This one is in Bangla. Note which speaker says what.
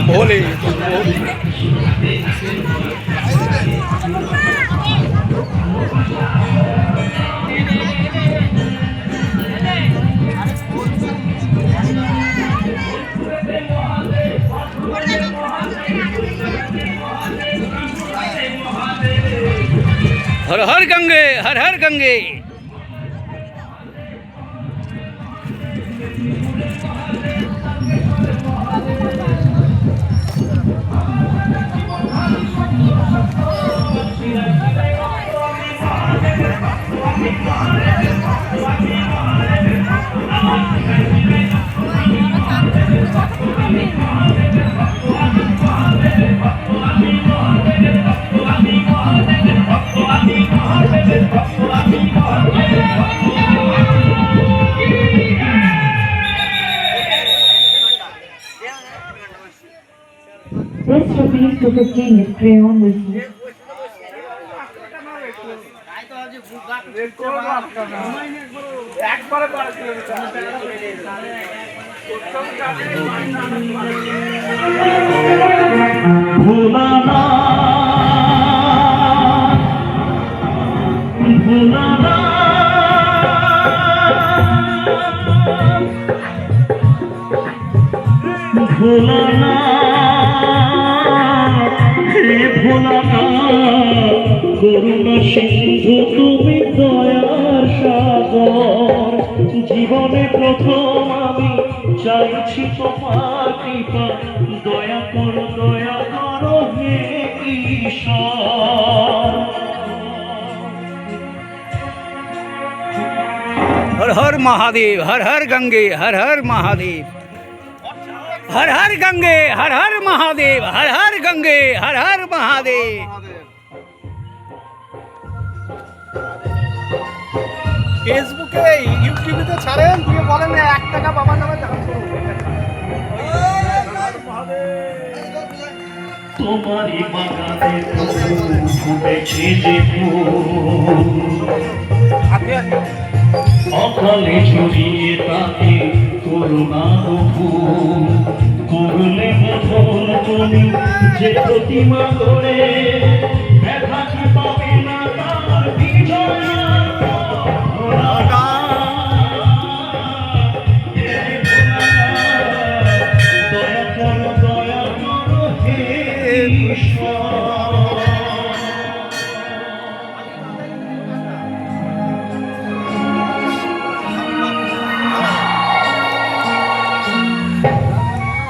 Speaker 1: Bhole her her Gange, her her Gange.
Speaker 2: This rupees 250 is crayon whistle.
Speaker 3: भुलाना भुलाना भुलाना हे भुलाना করুণা সিন্ধু তুমি দয়ার সাগর জীবনে প্রথম আমি চাইছি তোমার কৃপা দয়া করো হে ঈশ্বর।
Speaker 1: हर हर महादेव, हर हर गंगे, हर हर महादेव, हर हर गंगे, हर हर महादेव, हर हर गंगे, हर हर महादेव।
Speaker 4: ফেসবুকে ইউটিউবে ছাড়েন, দিয়ে বলেন 1 টাকা বাবার নামে দান করুন।
Speaker 3: তোমারই বাগানে ফুটেছে যে অকালে ঝরিয়ে তাকে করুণার ফুল করলে মধুর তুমি যে প্রতিমা গড়ে